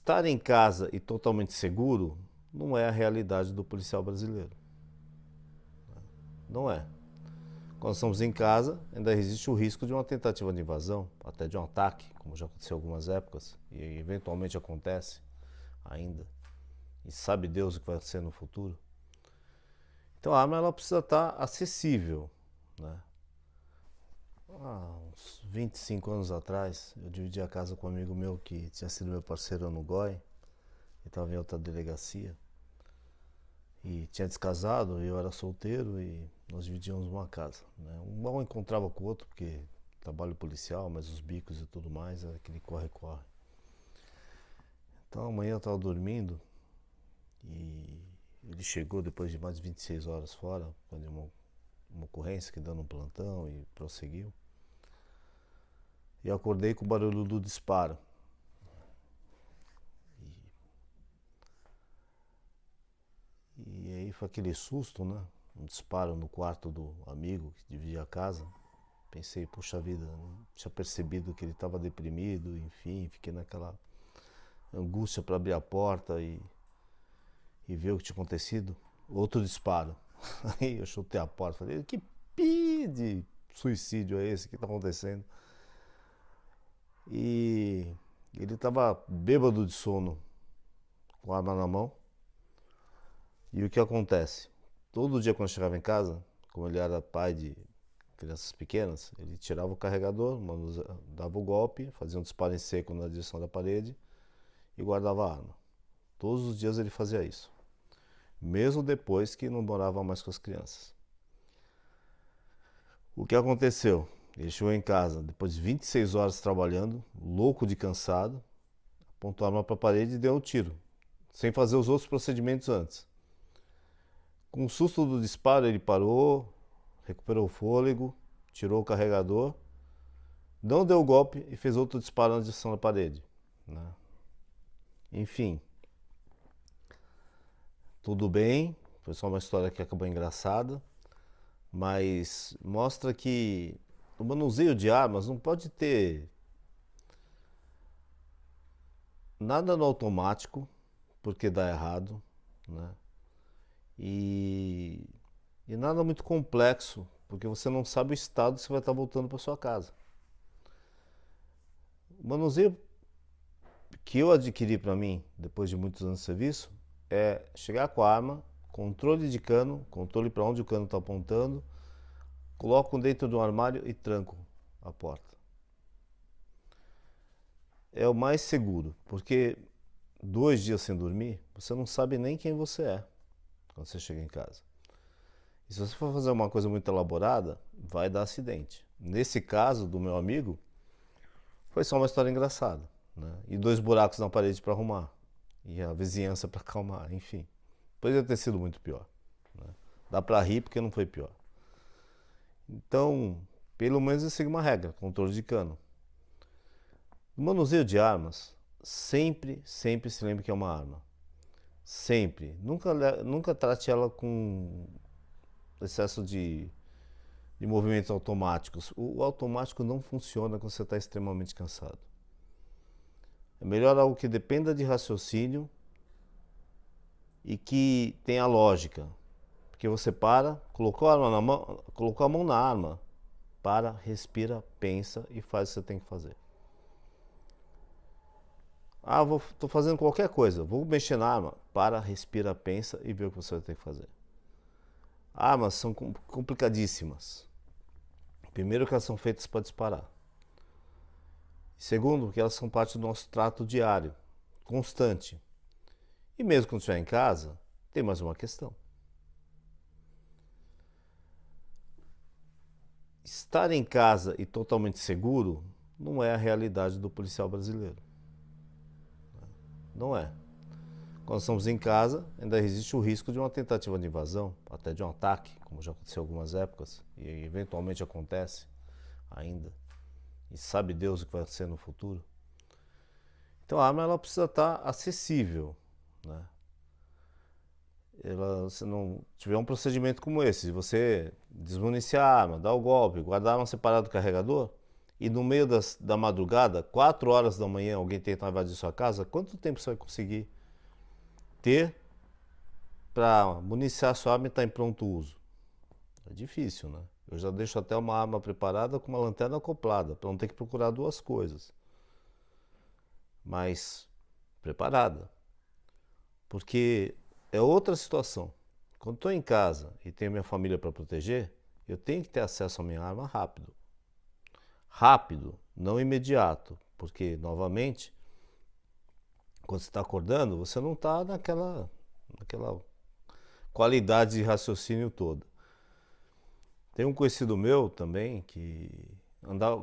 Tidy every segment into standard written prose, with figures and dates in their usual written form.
Estar em casa e totalmente seguro não é a realidade do policial brasileiro. Não é. Quando estamos em casa, ainda existe o risco de uma tentativa de invasão, até de um ataque, como já aconteceu em algumas épocas, e eventualmente acontece ainda. E sabe Deus o que vai acontecer no futuro. Então a arma ela precisa estar acessível, né? Há uns 25 anos atrás, eu dividi a casa com um amigo meu que tinha sido meu parceiro no GOI, e estava em outra delegacia. E tinha descasado, eu era solteiro e nós dividíamos uma casa, né? Um mal encontrava com o outro, porque trabalho policial, mas os bicos e tudo mais, era aquele corre-corre. Então amanhã eu estava dormindo e ele chegou depois de mais de 26 horas fora, quando uma ocorrência que dando um plantão e prosseguiu. E eu acordei com o barulho do disparo. E aí foi aquele susto, né? Um disparo no quarto do amigo que dividia a casa. Pensei, puxa vida, não tinha percebido que ele estava deprimido, enfim, fiquei naquela angústia para abrir a porta e ver o que tinha acontecido. Outro disparo. Aí eu chutei a porta, falei, que pi de suicídio é esse que está acontecendo? E ele estava bêbado de sono, com a arma na mão. E o que acontece? Todo dia quando eu chegava em casa, como ele era pai de crianças pequenas, ele tirava o carregador, dava o golpe, fazia um disparo em seco na direção da parede e guardava a arma. Todos os dias ele fazia isso, mesmo depois que não morava mais com as crianças. O que aconteceu? Ele chegou em casa depois de 26 horas trabalhando, louco de cansado, apontou a arma para a parede e deu um tiro, sem fazer os outros procedimentos antes. Com o susto do disparo, ele parou, recuperou o fôlego, tirou o carregador, não deu o golpe e fez outro disparo na direção da parede, né? Enfim, tudo bem, foi só uma história que acabou engraçada, mas mostra que o manuseio de armas não pode ter nada no automático, porque dá errado, né? E, e nada muito complexo, porque você não sabe o estado que você vai estar voltando para sua casa. O manuseio que eu adquiri para mim, depois de muitos anos de serviço, é chegar com a arma, controle de cano, controle para onde o cano está apontando, coloco dentro do armário e tranco a porta. É o mais seguro, porque 2 dias sem dormir, você não sabe nem quem você é quando você chega em casa. E se você for fazer uma coisa muito elaborada, vai dar acidente. Nesse caso do meu amigo, foi só uma história engraçada, né? E 2 buracos na parede para arrumar. E a vizinhança para acalmar, enfim. Poderia ter sido muito pior, né? Dá para rir porque não foi pior. Então, pelo menos eu segui uma regra, controle de cano. No manuseio de armas, sempre se lembre que é uma arma. Sempre. Nunca trate ela com excesso de movimentos automáticos. O automático não funciona quando você está extremamente cansado. É melhor algo que dependa de raciocínio e que tenha lógica. Porque você para, colocou a arma na mão, colocou a mão na arma, para, respira, pensa e faz o que você tem que fazer. Ah, tô fazendo qualquer coisa, vou mexer na arma, para, respira, pensa e vê o que você vai ter que fazer. Armas são complicadíssimas. Primeiro que elas são feitas para disparar. Segundo, que elas são parte do nosso trato diário, constante. E mesmo quando estiver em casa, tem mais uma questão. Estar em casa e totalmente seguro não é a realidade do policial brasileiro. Não é. Quando estamos em casa, ainda existe o risco de uma tentativa de invasão, até de um ataque, como já aconteceu em algumas épocas, e eventualmente acontece ainda. E sabe Deus o que vai acontecer no futuro. Então a arma ela precisa estar acessível, né? Se não tiver um procedimento como esse, se você desmuniciar a arma, dar o golpe, guardar a arma separada do carregador, e no meio da madrugada, 4 horas da manhã, alguém tentar invadir sua casa, quanto tempo você vai conseguir ter para municiar sua arma e estar em pronto uso? É difícil, né? Eu já deixo até uma arma preparada com uma lanterna acoplada, para não ter que procurar duas coisas. Mas preparada. Porque é outra situação. Quando estou em casa e tenho minha família para proteger, eu tenho que ter acesso à minha arma rápido. Rápido, não imediato. Porque, novamente, quando você está acordando, você não está naquela qualidade de raciocínio toda. Tem um conhecido meu também que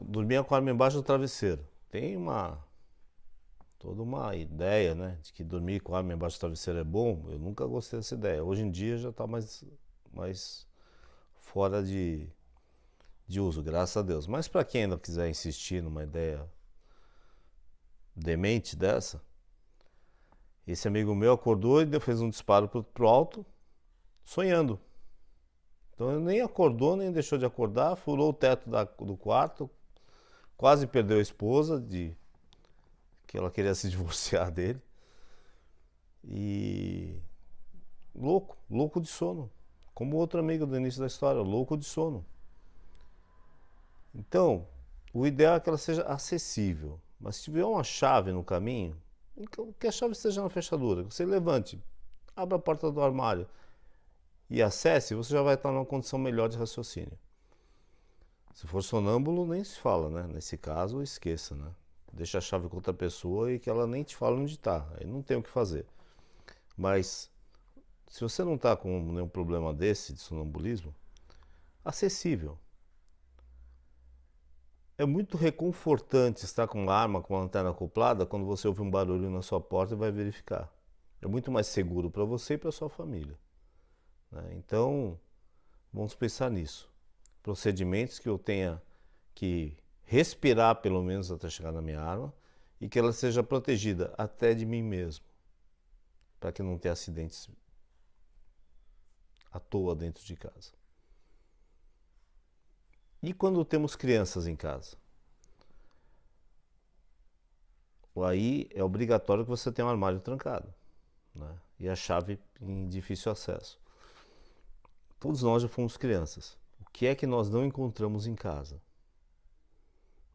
dormia com a arma embaixo do travesseiro. Tem toda uma ideia, né, de que dormir com a arma embaixo do travesseiro é bom. Eu nunca gostei dessa ideia. Hoje em dia já está mais fora de uso, graças a Deus. Mas para quem ainda quiser insistir numa ideia demente dessa, esse amigo meu acordou e fez um disparo pro alto, sonhando. Então ele nem acordou, nem deixou de acordar, furou o teto do quarto, quase perdeu a esposa, que ela queria se divorciar dele. E louco de sono. Como outro amigo do início da história, louco de sono. Então, o ideal é que ela seja acessível. Mas se tiver uma chave no caminho, que a chave esteja na fechadura, que você levante, abra a porta do armário e acesse, você já vai estar numa condição melhor de raciocínio. Se for sonâmbulo, nem se fala, né? Nesse caso, esqueça, né? Deixa a chave com outra pessoa e que ela nem te fala onde está. Aí não tem o que fazer. Mas, se você não está com nenhum problema desse, de sonambulismo, acessível. É muito reconfortante estar com uma arma, com uma lanterna acoplada, quando você ouve um barulho na sua porta e vai verificar. É muito mais seguro para você e para sua família, né? Então, vamos pensar nisso. Procedimentos que eu tenha que respirar pelo menos até chegar na minha arma e que ela seja protegida até de mim mesmo, para que não tenha acidentes à toa dentro de casa. E quando temos crianças em casa? Aí é obrigatório que você tenha um armário trancado, né? E a chave em difícil acesso. Todos nós já fomos crianças. O que é que nós não encontramos em casa?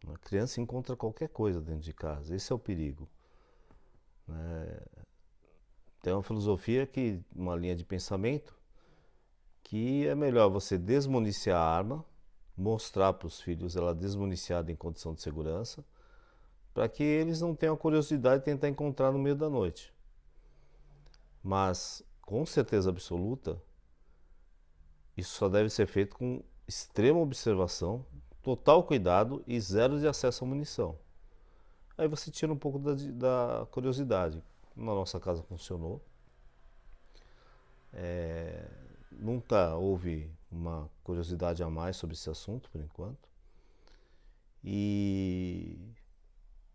A criança encontra qualquer coisa dentro de casa. Esse é o perigo, né? Tem uma filosofia, uma linha de pensamento, que é melhor você desmuniciar a arma, mostrar para os filhos ela desmuniciada em condição de segurança, para que eles não tenham a curiosidade de tentar encontrar no meio da noite. Mas, com certeza absoluta, isso só deve ser feito com extrema observação, total cuidado e zero de acesso à munição. Aí você tira um pouco da curiosidade. Na nossa casa funcionou. Nunca houve uma curiosidade a mais sobre esse assunto, por enquanto.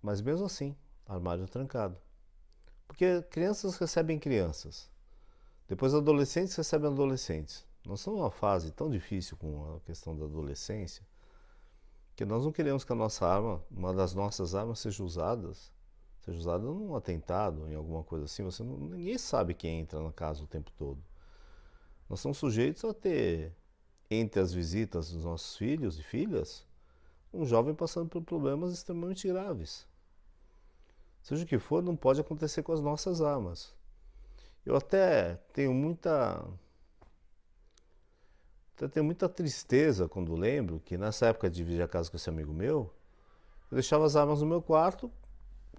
Mas mesmo assim, armário trancado. Porque crianças recebem crianças. Depois adolescentes recebem adolescentes. Nós estamos numa fase tão difícil com a questão da adolescência que nós não queremos que a nossa arma, uma das nossas armas, seja usada num atentado, em alguma coisa assim. Ninguém sabe quem entra na casa o tempo todo. Nós somos sujeitos a ter, entre as visitas dos nossos filhos e filhas, um jovem passando por problemas extremamente graves. Seja o que for, não pode acontecer com as nossas armas. Eu até tenho muita tristeza quando lembro que nessa época de dividir a casa com esse amigo meu, eu deixava as armas no meu quarto,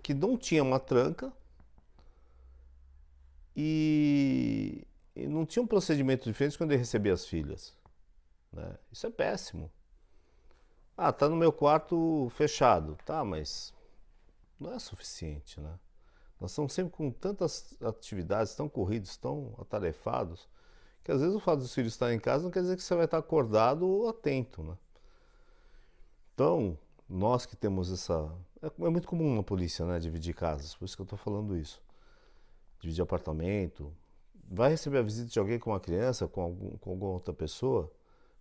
que não tinha uma tranca e não tinha um procedimento diferente quando ele recebia as filhas, né? Isso é péssimo. Ah, tá no meu quarto fechado. Tá, mas não é suficiente, né? Nós estamos sempre com tantas atividades, tão corridos, tão atarefados, que às vezes o fato dos filhos estarem em casa não quer dizer que você vai estar acordado ou atento, né? Então, nós que temos essa... É muito comum na polícia, né? Dividir casas, por isso que eu estou falando isso. Dividir apartamento. Vai receber a visita de alguém com uma criança, com alguma outra pessoa,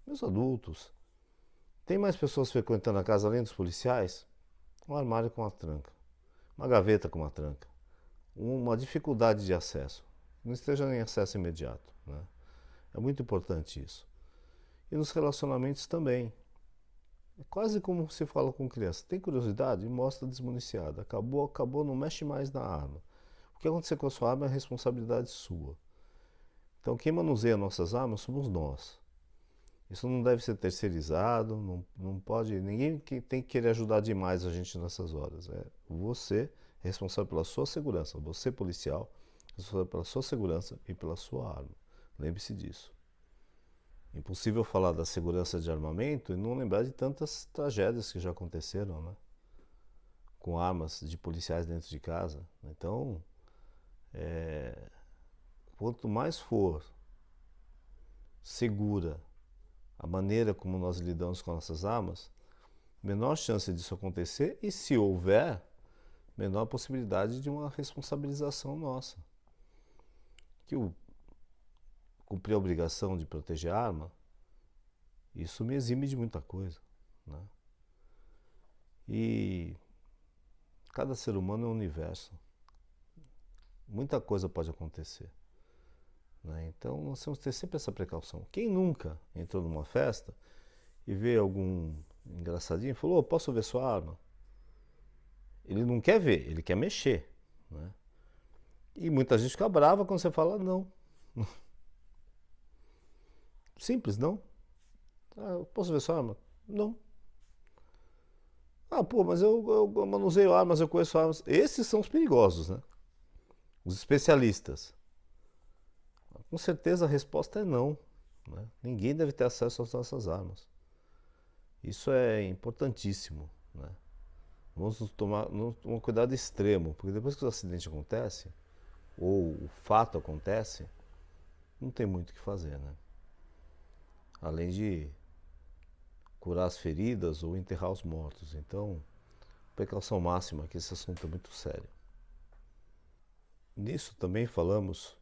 meus adultos. Tem mais pessoas frequentando a casa além dos policiais? Um armário com uma tranca, uma gaveta com uma tranca, uma dificuldade de acesso. Não esteja em acesso imediato, né? É muito importante isso. E nos relacionamentos também. É quase como se fala com criança. Tem curiosidade? Mostra desmuniciada. Acabou, acabou, não mexe mais na arma. O que acontecer com a sua arma é responsabilidade sua. Então quem manuseia nossas armas somos nós. Isso não deve ser terceirizado, não pode. Ninguém tem que querer ajudar demais a gente nessas horas. É você responsável pela sua segurança. Você, policial, responsável pela sua segurança e pela sua arma. Lembre-se disso. Impossível falar da segurança de armamento e não lembrar de tantas tragédias que já aconteceram, né? Com armas de policiais dentro de casa. Então, quanto mais for segura a maneira como nós lidamos com nossas armas, menor chance disso acontecer e, se houver, menor possibilidade de uma responsabilização nossa. Que o cumprir a obrigação de proteger a arma, isso me exime de muita coisa, né? E cada ser humano é um universo. Muita coisa pode acontecer, né? Então nós temos que ter sempre essa precaução. Quem nunca entrou numa festa e vê algum engraçadinho e falou: "Oh, posso ver sua arma?" Ele não quer ver, ele quer mexer, né? E muita gente fica brava quando você fala não. Simples, não? Ah, eu posso ver sua arma? Não. Ah, pô, mas eu manuseio armas, eu conheço armas. Esses são os perigosos, né? Os especialistas. Com certeza a resposta é não, né? Ninguém deve ter acesso às nossas armas. Isso é importantíssimo, né? Vamos tomar um cuidado extremo, porque depois que o acidente acontece, ou o fato acontece, não tem muito o que fazer, né? Além de curar as feridas ou enterrar os mortos. Então, precaução máxima, que esse assunto é muito sério. Nisso também falamos,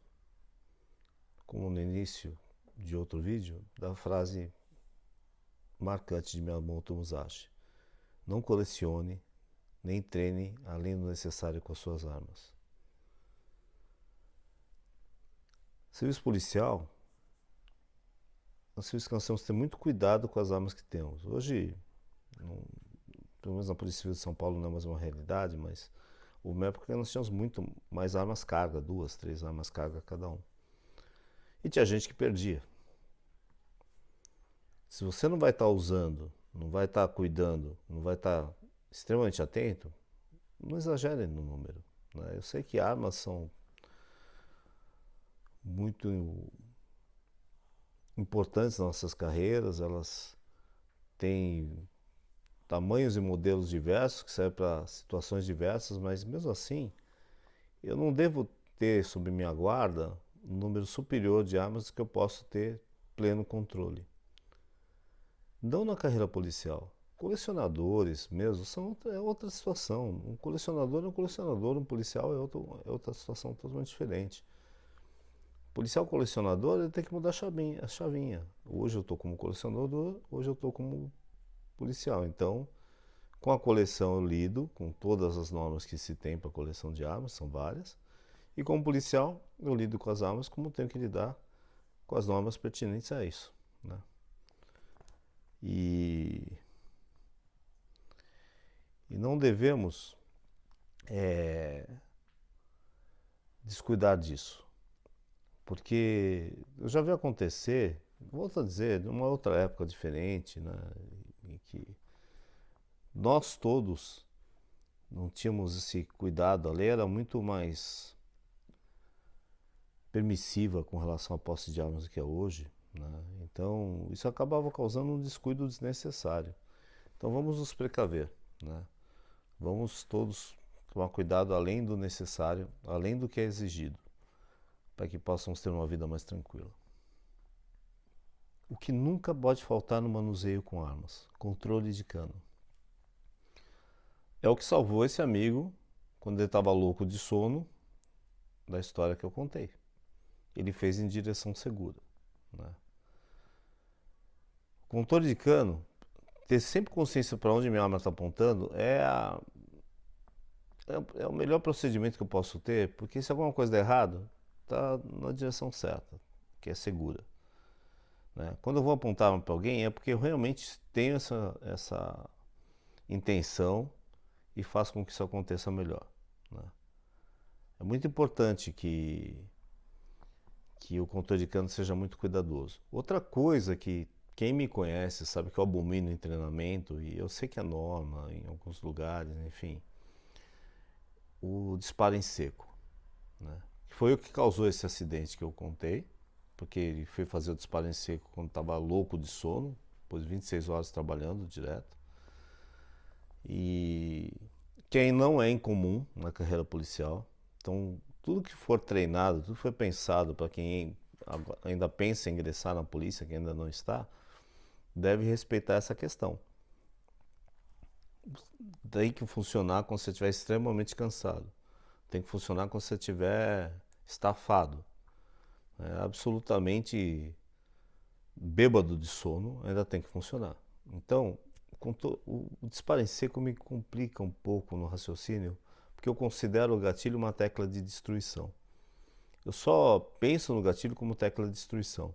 como no início de outro vídeo, da frase marcante de Miyamoto Musashi: não colecione nem treine além do necessário com as suas armas. Serviço policial, nós temos que ter muito cuidado com as armas que temos. Hoje, pelo menos na Polícia Civil de São Paulo não é mais uma realidade, mas uma época nós tínhamos muito mais armas carga, 2, 3 armas carga cada um. E tinha gente que perdia. Se você não vai estar usando, não vai estar cuidando, não vai estar extremamente atento, não exagere no número, né? Eu sei que armas são muito importantes nas nossas carreiras, elas têm tamanhos e modelos diversos que servem para situações diversas, mas mesmo assim eu não devo ter sob minha guarda um número superior de armas que eu posso ter pleno controle. Não na carreira policial. Colecionadores mesmo é outra situação. Um colecionador é um colecionador, um policial é outra situação totalmente diferente. Policial colecionador, ele tem que mudar a chavinha. Hoje eu estou como colecionador, hoje eu estou como policial. Então, com a coleção eu lido com todas as normas que se tem para coleção de armas, são várias. E como policial, eu lido com as armas como tenho que lidar com as normas pertinentes a isso, né? E não devemos descuidar disso, porque eu já vi acontecer, volto a dizer, numa outra época diferente, né, em que nós todos não tínhamos esse cuidado, a lei era muito mais permissiva com relação à posse de armas do que é hoje, né? Então isso acabava causando um descuido desnecessário. Então vamos nos precaver, né? Vamos todos tomar cuidado além do necessário, além do que é exigido, para que possamos ter uma vida mais tranquila. O que nunca pode faltar no manuseio com armas: controle de cano. É o que salvou esse amigo quando ele estava louco de sono, da história que eu contei. Ele fez em direção segura, né? O controle de cano ter sempre consciência para onde minha arma está apontando é o melhor procedimento que eu posso ter, porque se alguma coisa der errado, tá na direção certa, que é segura, né? Quando eu vou apontar para alguém é porque eu realmente tenho essa intenção e faço com que isso aconteça melhor, né? É muito importante que o controle de cano seja muito cuidadoso. Outra coisa que quem me conhece sabe que eu abomino em treinamento, e eu sei que é norma em alguns lugares, enfim, o disparo em seco, né? Foi o que causou esse acidente que eu contei, porque ele foi fazer o disparo em seco quando estava louco de sono, depois de 26 horas trabalhando direto. E quem não é incomum na carreira policial. Então, tudo que for treinado, tudo que foi pensado para quem ainda pensa em ingressar na polícia, que ainda não está, deve respeitar essa questão. Tem que funcionar quando você estiver extremamente cansado. Tem que funcionar quando você estiver estafado. Absolutamente bêbado de sono, ainda tem que funcionar. Então, o disparo em seco me complica um pouco no raciocínio, porque eu considero o gatilho uma tecla de destruição. Eu só penso no gatilho como tecla de destruição.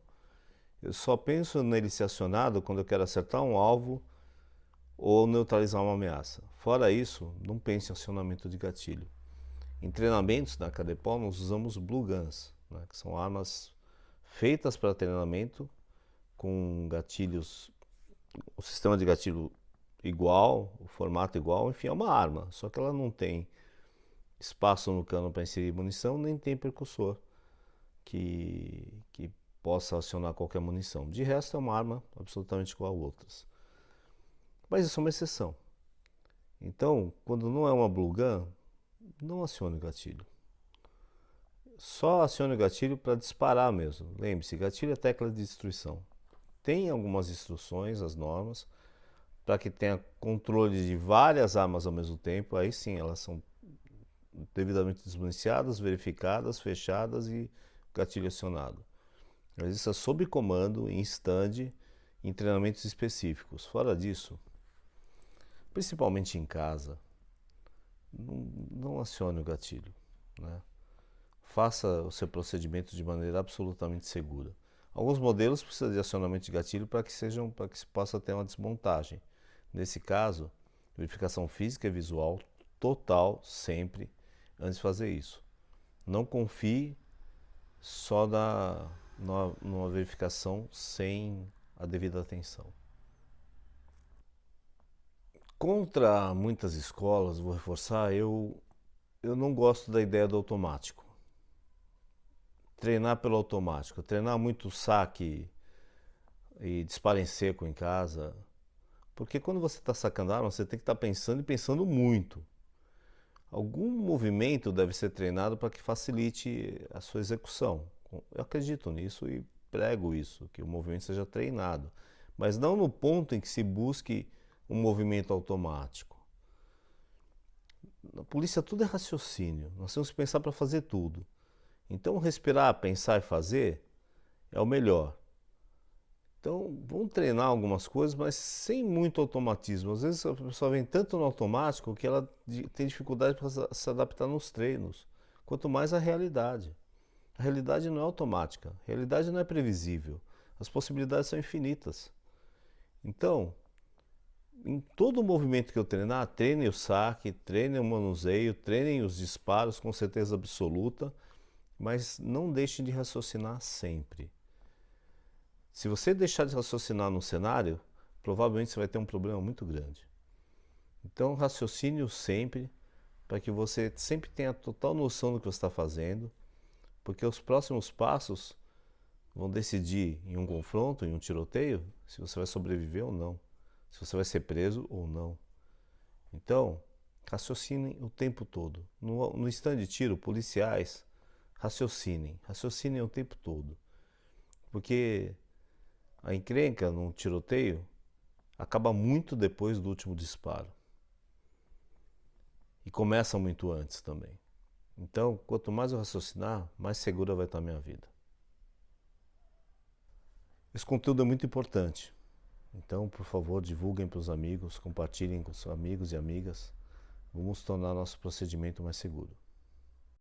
Eu só penso nele ser acionado quando eu quero acertar um alvo ou neutralizar uma ameaça. Fora isso, não penso em acionamento de gatilho. Em treinamentos na Cadepol, nós usamos Blue Guns, né, que são armas feitas para treinamento, com gatilhos, o sistema de gatilho igual, o formato igual, enfim, é uma arma, só que ela não tem espaço no cano para inserir munição, nem tem percussor que possa acionar qualquer munição. De resto, é uma arma absolutamente igual a outras. Mas isso é uma exceção. Então, quando não é uma Blue Gun, não acione o gatilho. Só acione o gatilho para disparar mesmo. Lembre-se, gatilho é tecla de destruição. Tem algumas instruções, as normas, para que tenha controle de várias armas ao mesmo tempo. Aí sim, elas são devidamente desmuniciadas, verificadas, fechadas e gatilho acionado. Mas isso é sob comando, em stand, em treinamentos específicos. Fora disso, principalmente em casa, não acione o gatilho, né? Faça o seu procedimento de maneira absolutamente segura. Alguns modelos precisam de acionamento de gatilho para que se possa ter uma desmontagem. Nesse caso, verificação física e visual total sempre antes de fazer isso. Não confie só numa verificação sem a devida atenção. Contra muitas escolas, vou reforçar, eu não gosto da ideia do automático. Treinar pelo automático, treinar muito saque e disparo em seco em casa. Porque quando você está sacando arma, você tem que estar pensando e pensando muito. Algum movimento deve ser treinado para que facilite a sua execução. Eu acredito nisso e prego isso, que o movimento seja treinado. Mas não no ponto em que se busque um movimento automático. Na polícia tudo é raciocínio. Nós temos que pensar para fazer tudo. Então respirar, pensar e fazer é o melhor. Então vamos treinar algumas coisas, mas sem muito automatismo. Às vezes a pessoa vem tanto no automático que ela tem dificuldade para se adaptar nos treinos. Quanto mais a realidade. A realidade não é automática, a realidade não é previsível. As possibilidades são infinitas. Então, em todo movimento que eu treinar, treinem o saque, treinem o manuseio, treinem os disparos com certeza absoluta, mas não deixem de raciocinar sempre. Se você deixar de raciocinar no cenário, provavelmente você vai ter um problema muito grande. Então, raciocínio sempre, para que você sempre tenha total noção do que você está fazendo, porque os próximos passos vão decidir em um confronto, em um tiroteio, se você vai sobreviver ou não, se você vai ser preso ou não. Então, raciocinem o tempo todo. No stand de tiro, policiais, raciocinem o tempo todo. Porque a encrenca num tiroteio acaba muito depois do último disparo. E começa muito antes também. Então, quanto mais eu raciocinar, mais segura vai estar a minha vida. Esse conteúdo é muito importante. Então, por favor, divulguem para os amigos, compartilhem com seus amigos e amigas. Vamos tornar nosso procedimento mais seguro.